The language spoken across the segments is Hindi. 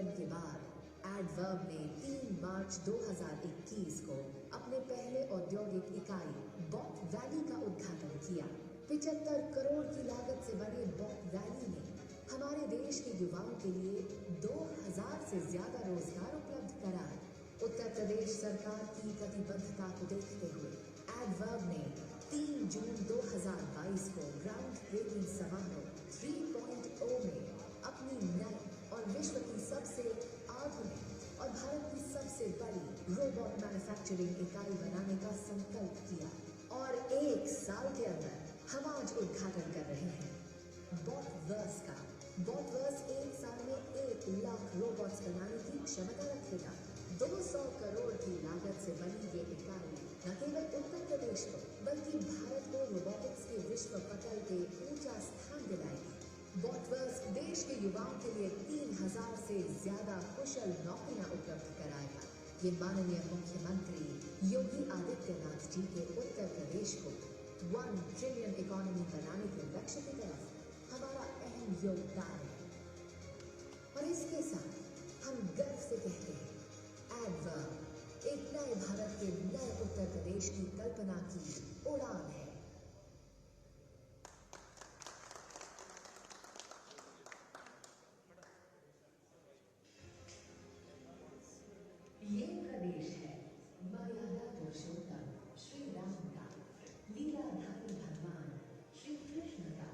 एडवर्ब के बाद एडवर्ब ने 3 मार्च 2021 को अपने पहले औद्योगिक इकाई बॉट वैली का उद्घाटन किया। 75 करोड़ की लागत से बने बॉट वैली ने हमारे देश के युवाओं के लिए 2000 से ज्यादा रोजगार उपलब्ध कराए। उत्तर प्रदेश सरकार की प्रतिबद्धता को देखते हुए एडवर्ब ने 3 जून 2022 को ग्राउंड ब्रेकिंग समारोह 3.0 में अपनी नई और विश्व की सबसे आधुनिक और भारत की सबसे बड़ी रोबोट मैन्युफैक्चरिंग इकाई बनाने का संकल्प किया और 1 साल के अंदर हम आज उद्घाटन कर रहे हैं बॉटवर्स का। बॉटवर्स 1 साल में 1 लाख रोबोट्स बनाने की क्षमता रखेगा। 200 करोड़ की लागत से बनी ये इकाई न केवल उत्तर प्रदेश को बल्कि भारत को रोबोटिक्स के विश्व पटल पे ऊंचा स्थान दिलाएगी। बॉटवर्स देश के युवाओं के लिए 3000 से ज्यादा कुशल नौकरियां उपलब्ध कराएगा। ये माननीय मुख्यमंत्री योगी आदित्यनाथ जी के उत्तर प्रदेश को 1 ट्रिलियन इकोनॉमी बनाने के लक्ष्य की तरफ हमारा अहम योगदान है। और इसके साथ हम गर्व से कहते हैं एडवर्ब एक नए भारत के नए उत्तर प्रदेश की कल्पना की उड़ान है। ये प्रदेश है मर्यादा पुरुषोत्तम श्री राम का, लीलाधारी भगवान श्री कृष्ण का।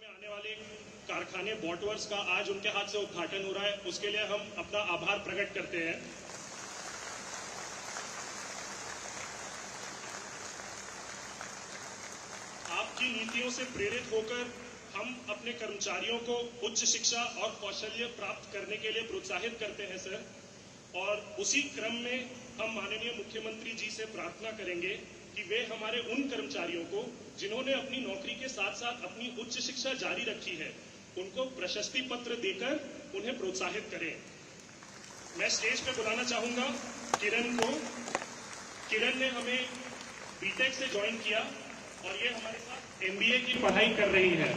में आने वाले कारखाने बॉटवर्स का आज उनके हाथ से उद्घाटन हो रहा है, उसके लिए हम अपना आभार प्रकट करते हैं। आपकी नीतियों से प्रेरित होकर हम अपने कर्मचारियों को उच्च शिक्षा और कौशल्य प्राप्त करने के लिए प्रोत्साहित करते हैं सर, और उसी क्रम में हम माननीय मुख्यमंत्री जी से प्रार्थना करेंगे कि वे हमारे उन कर्मचारियों को जिन्होंने अपनी नौकरी के साथ साथ अपनी उच्च शिक्षा जारी रखी है, उनको प्रशस्ति पत्र देकर उन्हें प्रोत्साहित करें। मैं स्टेज पे बुलाना चाहूंगा किरण को। किरण ने हमें बीटेक से ज्वाइन किया और ये हमारे साथ एमबीए की पढ़ाई कर रही है।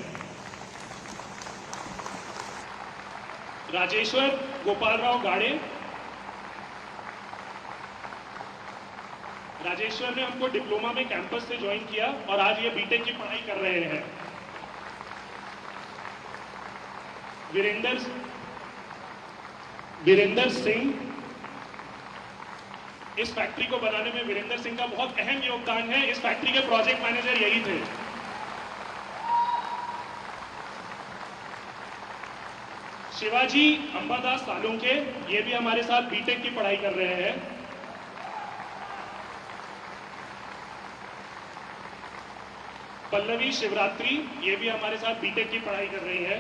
राजेश्वर गोपाल राव गाड़े। राजेश्वर ने हमको डिप्लोमा में कैंपस से ज्वाइन किया और आज ये बीटेक की पढ़ाई कर रहे हैं। वीरेंद्र सिंह, इस फैक्ट्री को बनाने में वीरेंद्र सिंह का बहुत अहम योगदान है। इस फैक्ट्री के प्रोजेक्ट मैनेजर यही थे। शिवाजी अंबादास सालुंके, ये भी हमारे साथ बीटेक की पढ़ाई कर रहे हैं। पल्लवी शिवरात्रि, ये भी हमारे साथ बीटेक की पढ़ाई कर रही है।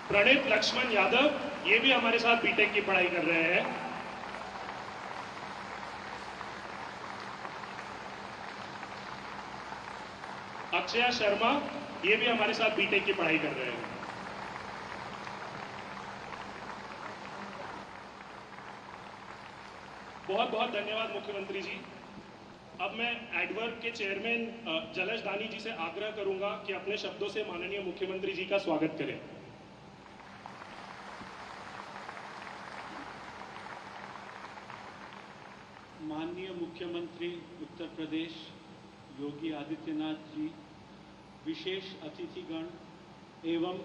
प्रणित लक्ष्मण यादव, ये भी हमारे साथ बीटेक की पढ़ाई कर रहे हैं। अक्षया शर्मा, ये भी हमारे साथ बीटेक की पढ़ाई कर रहे हैं। बहुत बहुत धन्यवाद मुख्यमंत्री जी। अब मैं एडवर्क के चेयरमैन जलज दानी जी से आग्रह करूंगा कि अपने शब्दों से माननीय मुख्यमंत्री जी का स्वागत करें। माननीय मुख्यमंत्री उत्तर प्रदेश योगी आदित्यनाथ जी, विशेष अतिथिगण एवं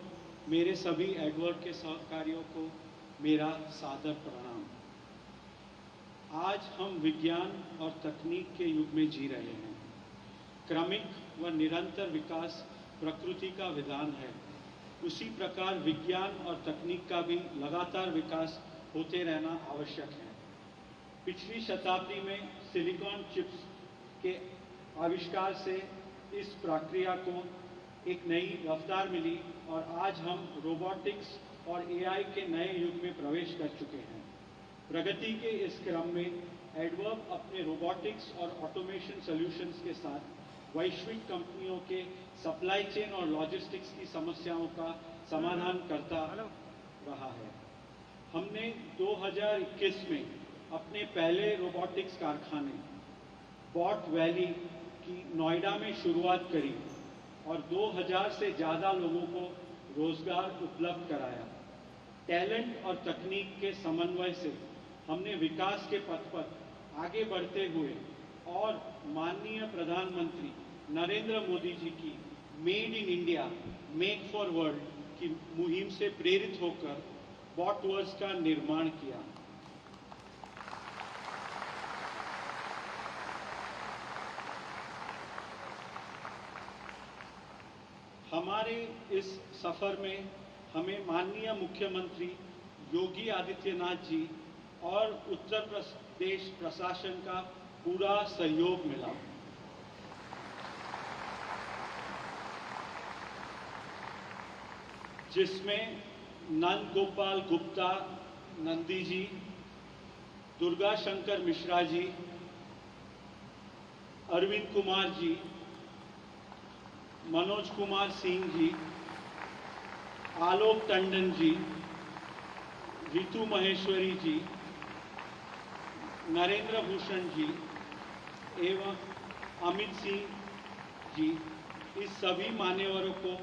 मेरे सभी एडवर्क के सहकारियों को मेरा सादर प्रणाम। आज हम विज्ञान और तकनीक के युग में जी रहे हैं। क्रमिक व निरंतर विकास प्रकृति का विधान है। उसी प्रकार विज्ञान और तकनीक का भी लगातार विकास होते रहना आवश्यक है। पिछली शताब्दी में सिलिकॉन चिप्स के आविष्कार से इस प्रक्रिया को एक नई रफ्तार मिली और आज हम रोबोटिक्स और एआई के नए युग में प्रवेश कर चुके हैं। प्रगति के इस क्रम में एडवर्क अपने रोबोटिक्स और ऑटोमेशन सॉल्यूशंस के साथ वैश्विक कंपनियों के सप्लाई चेन और लॉजिस्टिक्स की समस्याओं का समाधान करता रहा है। हमने 2021 में अपने पहले रोबोटिक्स कारखाने बॉट वैली की नोएडा में शुरुआत करी और 2000 से ज़्यादा लोगों को रोजगार उपलब्ध कराया। टैलेंट और तकनीक के समन्वय से हमने विकास के पथ पर आगे बढ़ते हुए और माननीय प्रधानमंत्री नरेंद्र मोदी जी की made in India make for world की मुहिम से प्रेरित होकर बॉटवर्स का निर्माण किया। हमारे इस सफर में हमें माननीय मुख्यमंत्री योगी आदित्यनाथ जी और उत्तर प्रदेश प्रशासन का पूरा सहयोग मिला। जिसमें नंद गोपाल गुप्ता नंदी जी, दुर्गा शंकर मिश्रा जी, अरविंद कुमार जी, मनोज कुमार सिंह जी, आलोक टंडन जी, रितु महेश्वरी जी, नरेंद्र भूषण जी एवं अमित सिंह जी, इस सभी मान्यवरों को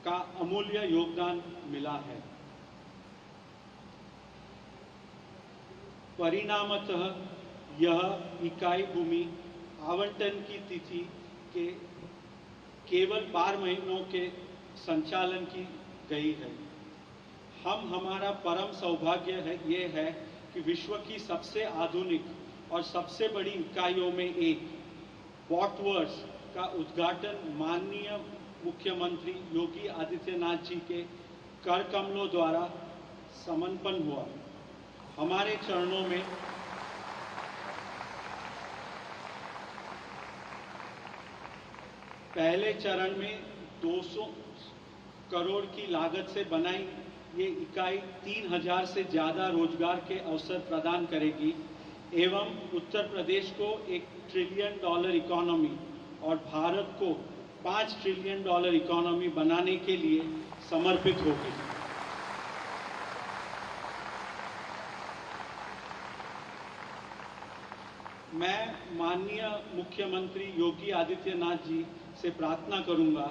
का अमूल्य योगदान मिला है। परिणामतः यह इकाई भूमि आवंटन की तिथि के केवल 12 महीनों के संचालन की गई है। हमारा परम सौभाग्य है ये है कि विश्व की सबसे आधुनिक और सबसे बड़ी इकाइयों में एक बॉटवर्स का उद्घाटन माननीय मुख्यमंत्री योगी आदित्यनाथ जी के कर कमलों द्वारा समर्पण हुआ। हमारे चरणों में पहले चरण में 200 करोड़ की लागत से बनाई ये इकाई 3000 से ज़्यादा रोजगार के अवसर प्रदान करेगी एवं उत्तर प्रदेश को $1 ट्रिलियन इकोनॉमी और भारत को $5 ट्रिलियन इकोनॉमी बनाने के लिए समर्पित होगी। मैं माननीय मुख्यमंत्री योगी आदित्यनाथ जी से प्रार्थना करूंगा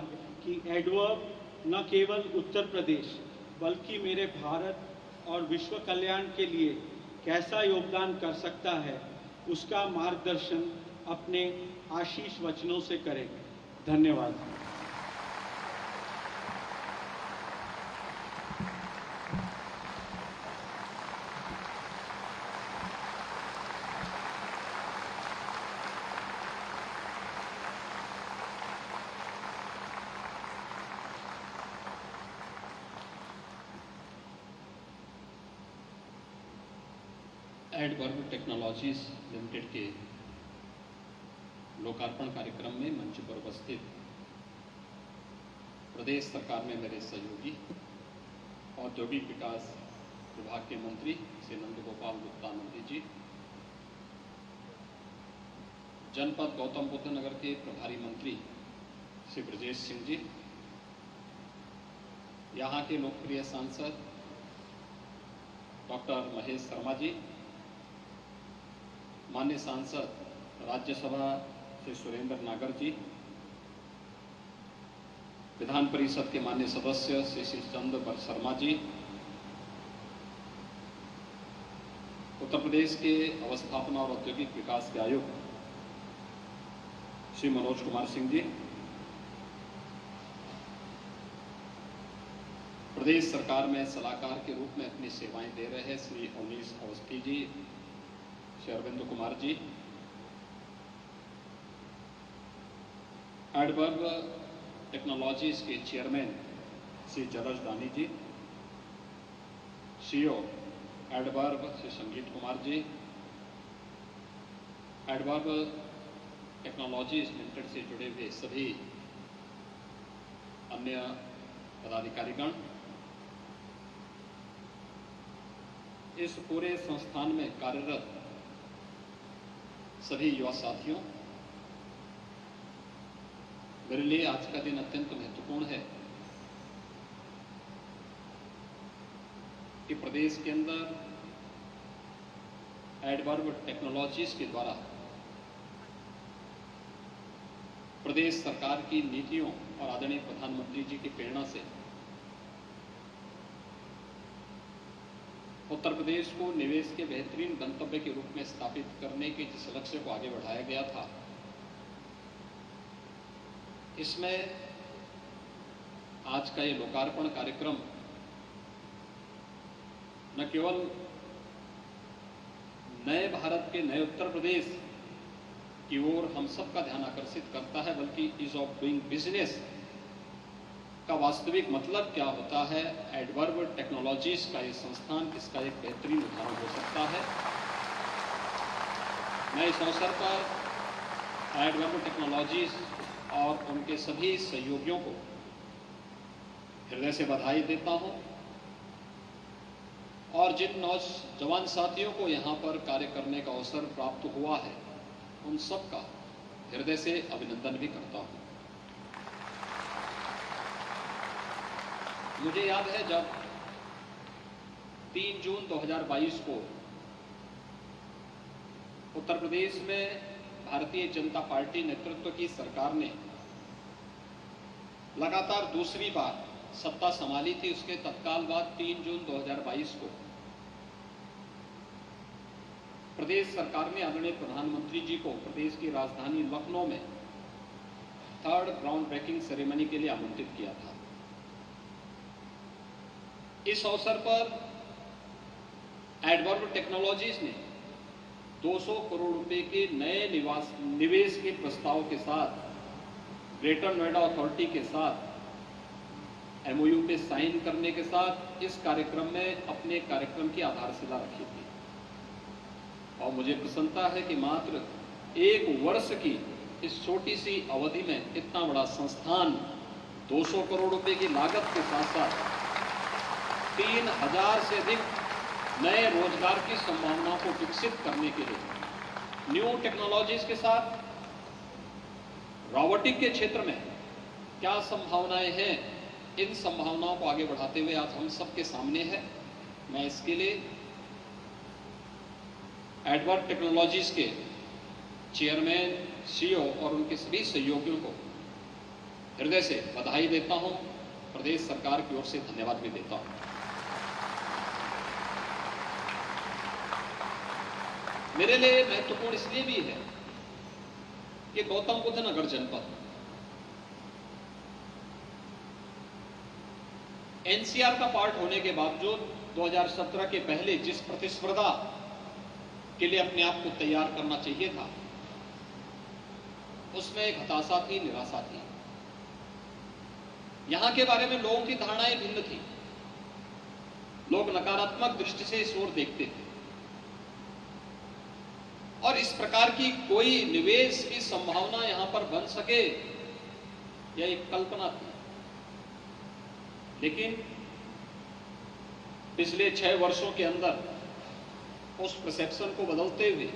कि एडवर्ब न केवल उत्तर प्रदेश बल्कि मेरे भारत और विश्व कल्याण के लिए कैसा योगदान कर सकता है उसका मार्गदर्शन अपने आशीष वचनों से करें। धन्यवाद। एडवर्ब टेक्नोलॉजीज लिमिटेड के लोकार्पण कार्यक्रम में मंच पर उपस्थित प्रदेश सरकार में मेरे सहयोगी औद्योगिक विकास विभाग के मंत्री श्री नंद गोपाल गुप्ता नंदी जी, जनपद गौतम बुद्ध नगर के प्रभारी मंत्री श्री ब्रजेश सिंह जी, यहाँ के लोकप्रिय सांसद डॉक्टर महेश शर्मा जी, माननीय सांसद राज्यसभा श्री सुरेंद्र नागर जी, विधान परिषद के माननीय सदस्य श्री चंद्र शर्मा जी, उत्तर प्रदेश के अवस्थापना और औद्योगिक विकास के आयुक्त श्री मनोज कुमार सिंह जी, प्रदेश सरकार में सलाहकार के रूप में अपनी सेवाएं दे रहे हैं श्री अवनीश अवस्थी जी, श्री अरविंद कुमार जी, एडवर्ब टेक्नोलॉजीज के चेयरमैन श्री जलज दानी जी, सीईओ एडवर्ब श्री संगीत Kumar ji, adverb technologies limited से जुड़े हुए सभी अन्य पदाधिकारीगण, इस पूरे संस्थान में कार्यरत सभी युवा साथियों, मेरे लिए आज का दिन अत्यंत महत्वपूर्ण है कि प्रदेश के अंदर एडवर्ब टेक्नोलॉजीज के द्वारा प्रदेश सरकार की नीतियों और आदरणीय प्रधानमंत्री जी की प्रेरणा से उत्तर प्रदेश को निवेश के बेहतरीन गंतव्य के रूप में स्थापित करने के जिस लक्ष्य को आगे बढ़ाया गया था, इसमें आज का ये लोकार्पण कार्यक्रम न केवल नए भारत के नए उत्तर प्रदेश की ओर हम सबका ध्यान आकर्षित करता है, बल्कि ईज ऑफ डूइंग बिजनेस का वास्तविक मतलब क्या होता है, एडवर्ब टेक्नोलॉजीज का ये संस्थान इसका एक बेहतरीन उदाहरण हो सकता है। मैं इस अवसर पर एडवर्ब टेक्नोलॉजीज और उनके सभी सहयोगियों को हृदय से बधाई देता हूं और जिन नौजवान साथियों को यहाँ पर कार्य करने का अवसर प्राप्त हुआ है, उन सबका हृदय से अभिनंदन भी करता हूं। मुझे याद है जब 3 जून 2022 को उत्तर प्रदेश में भारतीय जनता पार्टी नेतृत्व की सरकार ने लगातार दूसरी बार सत्ता संभाली थी, उसके तत्काल बाद 3 जून 2022 को प्रदेश सरकार ने आदरणीय प्रधानमंत्री जी को प्रदेश की राजधानी लखनऊ में 3rd ग्राउंड ब्रेकिंग सेरेमनी के लिए आमंत्रित किया था। इस अवसर पर एडवर्ब टेक्नोलॉजीज ने 200 करोड़ रुपए के नए निवेश के प्रस्ताव के साथ ग्रेटर नोएडा अथॉरिटी के साथ एमओयू पे साइन करने के साथ इस कार्यक्रम में अपने कार्यक्रम की आधारशिला रखी थी। और मुझे प्रसन्नता है कि मात्र 1 वर्ष की इस छोटी सी अवधि में इतना बड़ा संस्थान 200 करोड़ रुपए की लागत के साथ साथ 3000 से अधिक नए रोजगार की संभावनाओं को विकसित करने के लिए न्यू टेक्नोलॉजीज के साथ रोबोटिक के क्षेत्र में क्या संभावनाएं हैं, इन संभावनाओं को आगे बढ़ाते हुए आज हम सबके सामने है। मैं इसके लिए एडवर्ड टेक्नोलॉजीज के चेयरमैन, सीईओ और उनके सभी सहयोगियों को हृदय से बधाई देता हूं, प्रदेश सरकार की ओर से धन्यवाद भी देता हूं। मेरे लिए महत्वपूर्ण इसलिए भी है कि गौतम बुद्ध नगर जनपद एनसीआर का पार्ट होने के बावजूद 2017 के पहले जिस प्रतिस्पर्धा के लिए अपने आप को तैयार करना चाहिए था, उसमें एक हताशा थी, निराशा थी। यहां के बारे में लोगों की धारणाएं भिन्न थी। लोग नकारात्मक दृष्टि से इस ओर देखते थे और इस प्रकार की कोई निवेश की संभावना यहां पर बन सके यह एक कल्पना थी। लेकिन पिछले 6 वर्षों के अंदर उस परसेप्शन को बदलते हुए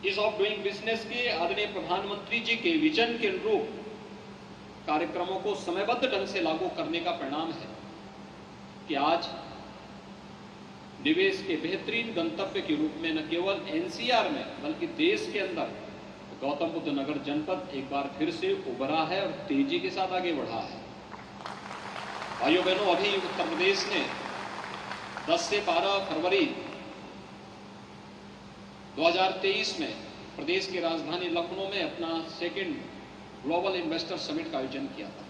ईज ऑफ डूइंग बिजनेस के आदरणीय प्रधानमंत्री जी के विजन के अनुरूप कार्यक्रमों को समयबद्ध ढंग से लागू करने का परिणाम है कि आज निवेश के बेहतरीन गंतव्य के रूप में न केवल एनसीआर में बल्कि देश के अंदर गौतम बुद्ध नगर जनपद एक बार फिर से उभरा है और तेजी के साथ आगे बढ़ा है। भाइयों बहनों, अभी उत्तर प्रदेश ने 10 से 12 फरवरी 2023 में प्रदेश की राजधानी लखनऊ में अपना 2nd ग्लोबल इन्वेस्टर समिट का आयोजन किया था।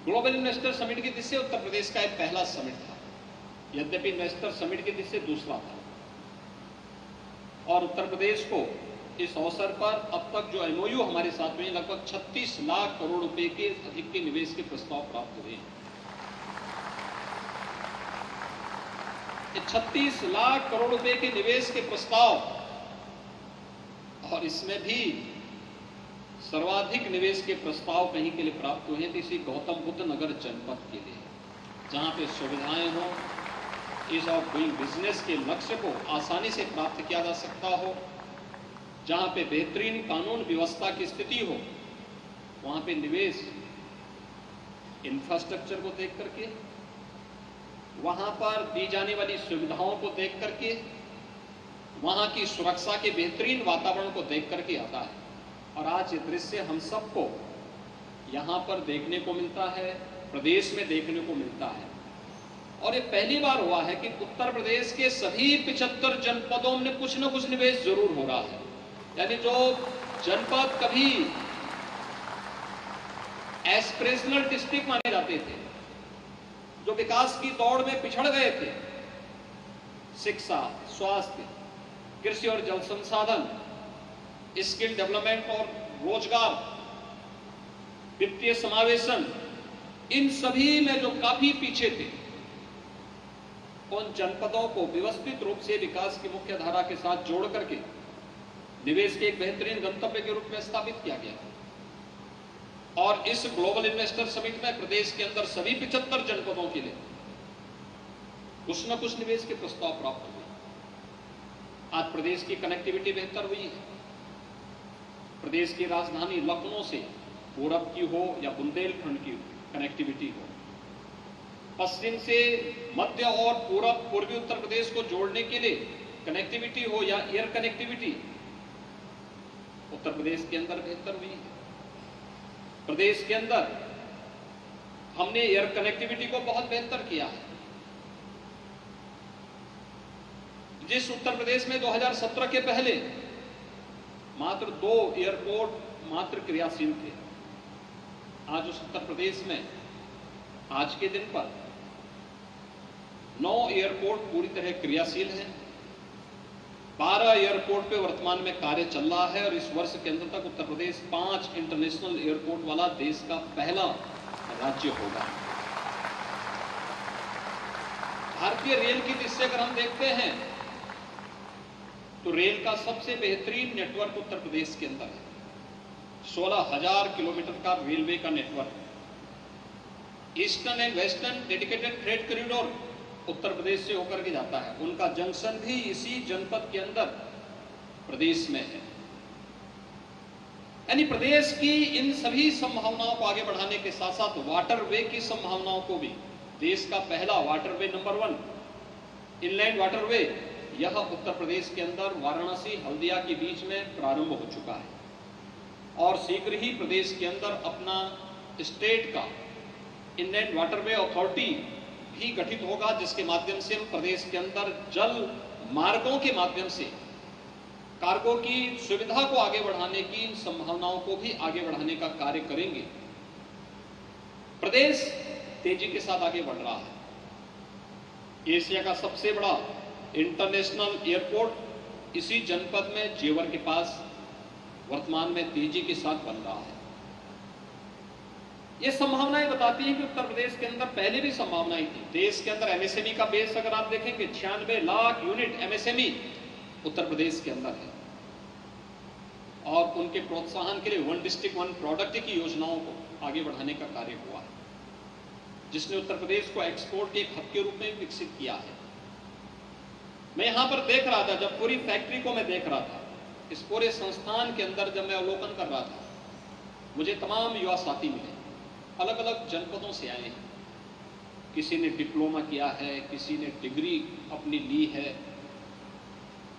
ग्लोबल इन्वेस्टर समिट की दृष्टि से उत्तर प्रदेश का एक पहला समिट था, यद्यपि इन्वेस्टर समिट की दृष्टि से दूसरा था। और उत्तर प्रदेश को इस अवसर पर अब तक जो एमओयू हमारे साथ में लगभग 36 लाख करोड़ रुपए के अधिक के निवेश के प्रस्ताव प्राप्त हुए हैं। 36 लाख करोड़ रुपए के निवेश के प्रस्ताव, और इसमें भी सर्वाधिक निवेश के प्रस्ताव कहीं के लिए प्राप्त हुए हैं तो इसी गौतम बुद्ध नगर जनपद के लिए, जहां पे सुविधाएं हो, ईज ऑफ डूइंग बिजनेस के लक्ष्य को आसानी से प्राप्त किया जा सकता हो, जहां पे बेहतरीन कानून व्यवस्था की स्थिति हो, वहां पे निवेश इंफ्रास्ट्रक्चर को देख करके, वहां पर दी जाने वाली सुविधाओं को देख करके, वहां की सुरक्षा के बेहतरीन वातावरण को देख करके आता है। और आज ये दृश्य हम सबको यहां पर देखने को मिलता है, प्रदेश में देखने को मिलता है। और ये पहली बार हुआ है कि उत्तर प्रदेश के सभी 75 जनपदों में कुछ न कुछ निवेश जरूर हो रहा है। यानी जो जनपद कभी एस्पिरेशनल डिस्ट्रिक्ट माने जाते थे, जो विकास की दौड़ में पिछड़ गए थे, शिक्षा, स्वास्थ्य, कृषि और जल संसाधन, स्किल डेवलपमेंट और रोजगार, वित्तीय समावेशन, इन सभी में जो काफी पीछे थे, उन जनपदों को व्यवस्थित रूप से विकास की मुख्य धारा के साथ जोड़ करके निवेश के एक बेहतरीन गंतव्य के रूप में स्थापित किया गया। और इस ग्लोबल इन्वेस्टर समिट में प्रदेश के अंदर सभी 75 जनपदों के लिए कुछ न कुछ निवेश के प्रस्ताव प्राप्त हुए। आज प्रदेश की कनेक्टिविटी बेहतर हुई है। प्रदेश की राजधानी लखनऊ से पूरब की हो या बुंदेलखंड की कनेक्टिविटी हो, पश्चिम से मध्य और पूर्वी उत्तर प्रदेश को जोड़ने के लिए कनेक्टिविटी हो या एयर कनेक्टिविटी, उत्तर प्रदेश के अंदर बेहतर हुई है। प्रदेश के अंदर हमने एयर कनेक्टिविटी को बहुत बेहतर किया है। जिस उत्तर प्रदेश में 2017 के पहले मात्र 2 एयरपोर्ट मात्र क्रियाशील थे, आज उस उत्तर प्रदेश में आज के दिन पर 9 एयरपोर्ट पूरी तरह क्रियाशील हैं। 12 एयरपोर्ट पे वर्तमान में कार्य चल रहा है और इस वर्ष के अंत तक उत्तर प्रदेश 5 इंटरनेशनल एयरपोर्ट वाला देश का पहला राज्य होगा। भारतीय रेल की दृष्टि अगर हम देखते हैं तो रेल का सबसे बेहतरीन नेटवर्क उत्तर प्रदेश के अंदर है। 16,000 किलोमीटर का रेलवे का network, eastern and western dedicated freight corridor Uttar Pradesh से होकर के जाता है। उनका जंक्शन भी इसी जनपद के अंदर प्रदेश में है। यानी प्रदेश की इन सभी संभावनाओं को आगे बढ़ाने के साथ साथ वाटरवे की संभावनाओं को भी, देश का पहला वाटरवे नंबर 1 इनलैंड वाटरवे यह उत्तर प्रदेश के अंदर वाराणसी हल्दिया के बीच में प्रारंभ हो चुका है और शीघ्र ही प्रदेश के अंदर अपना स्टेट का इनलैंड वाटरवे अथॉरिटी भी गठित होगा, जिसके माध्यम से हम प्रदेश के अंदर जल मार्गों के माध्यम से कार्गो की सुविधा को आगे बढ़ाने की इन संभावनाओं को भी आगे बढ़ाने का कार्य करेंगे। प्रदेश तेजी के साथ आगे बढ़ रहा है। एशिया का सबसे बड़ा इंटरनेशनल एयरपोर्ट इसी जनपद में जेवर के पास वर्तमान में तेजी के साथ बन रहा है। ये संभावनाएं बताती हैं कि उत्तर प्रदेश के अंदर पहले भी संभावनाएं थी। देश के अंदर एमएसएमई का बेस अगर आप देखेंगे 96 लाख यूनिट एमएसएमई उत्तर प्रदेश के अंदर है और उनके प्रोत्साहन के लिए 1 डिस्ट्रिक्ट 1 प्रोडक्ट की योजनाओं को आगे बढ़ाने का कार्य हुआ है, जिसने उत्तर प्रदेश को एक्सपोर्ट के एक हब के रूप में विकसित किया है। मैं यहां पर देख रहा था, जब पूरी फैक्ट्री को मैं देख रहा था, इस पूरे संस्थान के अंदर जब मैं अवलोकन कर रहा था, मुझे तमाम युवा साथी मिले, अलग अलग जनपदों से आए हैं। किसी ने डिप्लोमा किया है, किसी ने डिग्री अपनी ली है,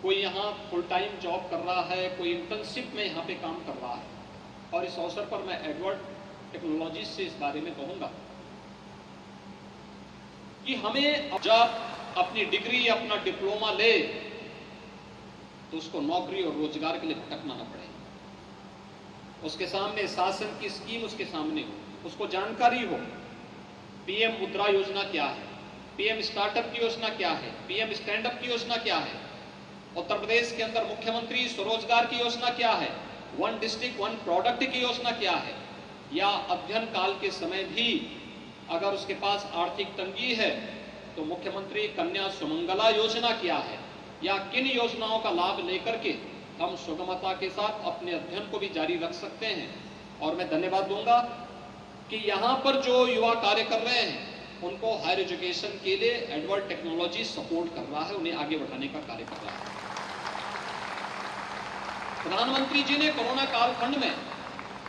कोई यहाँ फुल टाइम जॉब कर रहा है, कोई इंटर्नशिप में यहाँ पे काम कर रहा है। और इस अवसर पर मैं एडवर्ड टेक्नोलॉजीज से इस बारे में कहूँगा कि हमें जब अपनी डिग्री अपना डिप्लोमा ले तो उसको नौकरी और रोजगार के लिए भटकना न पड़े। उसके सामने शासन की स्कीम उसके सामने हो, उसको जानकारी हो। पीएम मुद्रा योजना क्या है, पीएम स्टार्टअप की योजना क्या है, पीएम स्टैंड अप की योजना क्या है, उत्तर प्रदेश के अंदर मुख्यमंत्री स्वरोजगार की योजना क्या है, 1 डिस्ट्रिक्ट 1 प्रोडक्ट की योजना क्या है, या अध्ययन काल के समय भी अगर उसके पास आर्थिक तंगी है तो मुख्यमंत्री कन्या सुमंगला योजना क्या है, या किन योजनाओं का लाभ लेकर के हम सुगमता के साथ अपने अध्ययन को भी जारी रख सकते हैं। और मैं धन्यवाद दूंगा कि यहाँ पर जो युवा कार्य कर रहे हैं उनको हायर एजुकेशन के लिए एडवर्ड टेक्नोलॉजी सपोर्ट कर रहा है, उन्हें आगे बढ़ाने का कार्य कर रहा है। प्रधानमंत्री जी ने कोरोना कालखंड में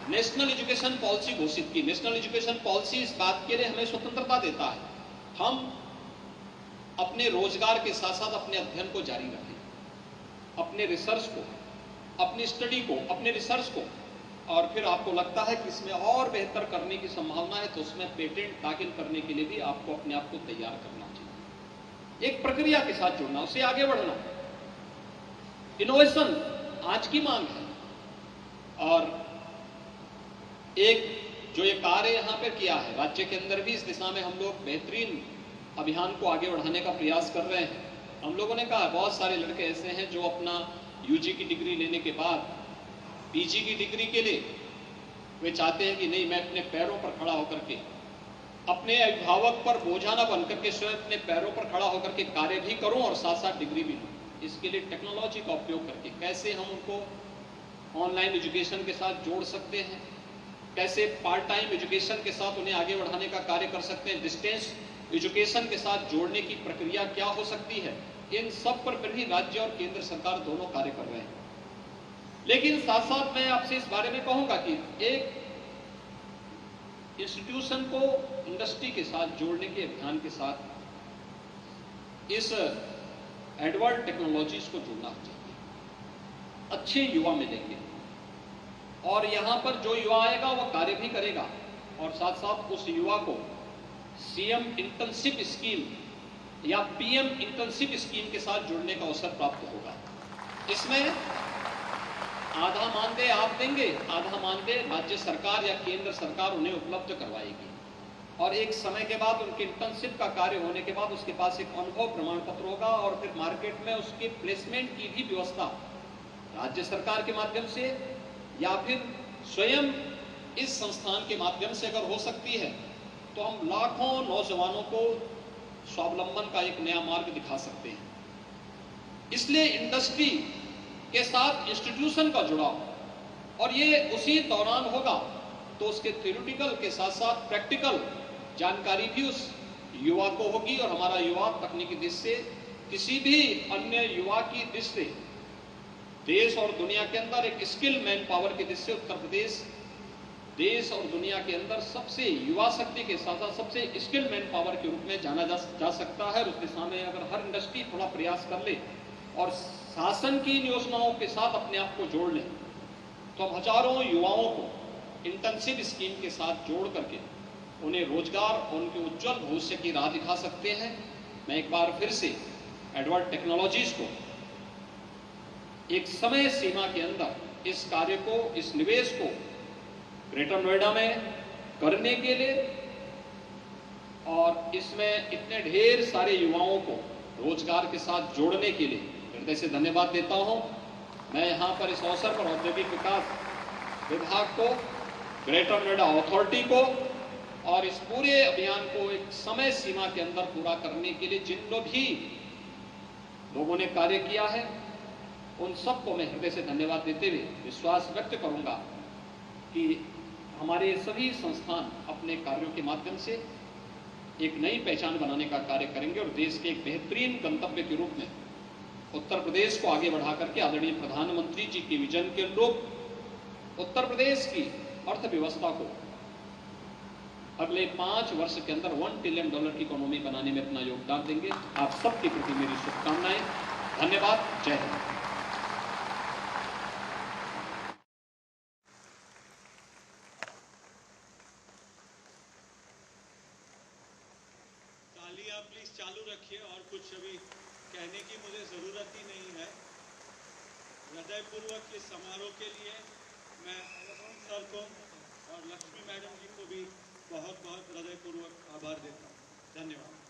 नेशनल एजुकेशन पॉलिसी घोषित की। नेशनल एजुकेशन पॉलिसी इस बात के लिए हमें स्वतंत्रता देता है, हम अपने रोजगार के साथ साथ अपने अध्ययन को जारी रखें, अपने रिसर्च को, अपनी स्टडी को, अपने रिसर्च को, और फिर आपको लगता है कि इसमें और बेहतर करने की संभावना है तो उसमें पेटेंट दाखिल करने के लिए भी आपको अपने आप को तैयार करना चाहिए। एक प्रक्रिया के साथ जुड़ना, उससे आगे बढ़ना। इनोवेशन आज की मांग है और एक जो ये कार्य यहाँ पे किया है राज्य के अंदर भी, इस दिशा में हम लोग बेहतरीन अभियान को आगे बढ़ाने का प्रयास कर रहे हैं। हम लोगों ने कहा बहुत सारे लड़के ऐसे हैं जो अपना यूजी की डिग्री लेने के बाद पीजी की डिग्री के लिए वे चाहते हैं कि नहीं, मैं अपने पैरों पर खड़ा होकर के, अपने अभिभावक पर बोझा न बनकर के स्वयं अपने पैरों पर खड़ा होकर के कार्य भी करूं और साथ साथ डिग्री भी लूं। इसके लिए टेक्नोलॉजी का उपयोग करके कैसे हम उनको ऑनलाइन एजुकेशन के साथ जोड़ सकते हैं, कैसे पार्ट टाइम एजुकेशन के साथ उन्हें आगे बढ़ाने का कार्य कर सकते हैं, डिस्टेंस एजुकेशन के साथ जोड़ने की प्रक्रिया क्या हो सकती है, इन सब पर भी राज्य और केंद्र सरकार दोनों कार्य कर रहे हैं। लेकिन साथ साथ मैं आपसे इस बारे में कहूंगा कि एक इंस्टीट्यूशन को इंडस्ट्री के साथ जोड़ने के अभियान के साथ इस एडवर्ड टेक्नोलॉजीज को जोड़ना चाहिए। अच्छे युवा मिलेंगे और यहां पर जो युवा आएगा वो कार्य भी करेगा और साथ साथ उस युवा को सीएम इंटर्नशिप स्कीम या पीएम इंटर्नशिप स्कीम के साथ जुड़ने का अवसर प्राप्त होगा। इसमें आधा मानदेय आप देंगे, आधा मानदेय राज्य सरकार या केंद्र सरकार उन्हें उपलब्ध करवाएगी और एक समय के बाद उनके इंटर्नशिप का कार्य होने के बाद उसके पास एक अनुभव प्रमाण पत्र होगा और फिर मार्केट में उसके प्लेसमेंट की भी व्यवस्था राज्य सरकार के माध्यम से या फिर स्वयं इस संस्थान के माध्यम से अगर हो सकती है तो हम लाखों नौजवानों को स्वावलंबन का एक नया मार्ग दिखा सकते हैं। इसलिए इंडस्ट्री के साथ इंस्टीट्यूशन का जुड़ाव और ये उसी दौरान होगा तो उसके थ्योरेटिकल के साथ साथ प्रैक्टिकल जानकारी भी उस युवा को होगी और हमारा युवा तकनीकी दृष्टि से किसी भी अन्य युवा की दृष्टि से देश और दुनिया के अंदर एक स्किल मैन पावर की दृष्टि से उत्तर प्रदेश देश और दुनिया के अंदर सबसे युवा शक्ति के साथ साथ सबसे स्किल मैन पावर के रूप में जाना जा सकता है। और उस दिशा में अगर हर इंडस्ट्री थोड़ा प्रयास कर ले और शासन की इन योजनाओं के साथ अपने आप को जोड़ ले तो हम हजारों युवाओं को इंटर्नशिप स्कीम के साथ जोड़ करके उन्हें रोजगार और उनके उज्जवल भविष्य की राह दिखा सकते हैं। मैं एक बार फिर से एडवर्ड टेक्नोलॉजीज को एक समय सीमा के अंदर इस कार्य को, इस निवेश को ग्रेटर नोएडा में करने के लिए और इसमें इतने ढेर सारे युवाओं को रोजगार के साथ जोड़ने के लिए हृदय से धन्यवाद देता हूं। मैं यहां पर इस अवसर पर औद्योगिक विकास विभाग को, ग्रेटर नोएडा अथॉरिटी को और इस पूरे अभियान को एक समय सीमा के अंदर पूरा करने के लिए जिन भी लोगों ने कार्य किया है उन सबको मैं हृदय से धन्यवाद देते हुए विश्वास व्यक्त करूंगा कि हमारे सभी संस्थान अपने कार्यों के माध्यम से एक नई पहचान बनाने का कार्य करेंगे और देश के एक बेहतरीन गंतव्य के रूप में उत्तर प्रदेश को आगे बढ़ा करके आदरणीय प्रधानमंत्री जी के विजन के अनुरूप उत्तर प्रदेश की अर्थव्यवस्था को अगले 5 वर्ष के अंदर $1 ट्रिलियन की इकोनॉमी बनाने में अपना योगदान देंगे। आप सबके प्रति मेरी शुभकामनाएं। धन्यवाद। जय हिंद। तालियां प्लीज चालू रखिए और कुछ अभी कहने की मुझे जरूरत ही नहीं है। हृदयपूर्वक इस समारोह के लिए मैं सर को और लक्ष्मी मैडम जी को भी बहुत बहुत हृदयपूर्वक आभार देता हूँ। धन्यवाद।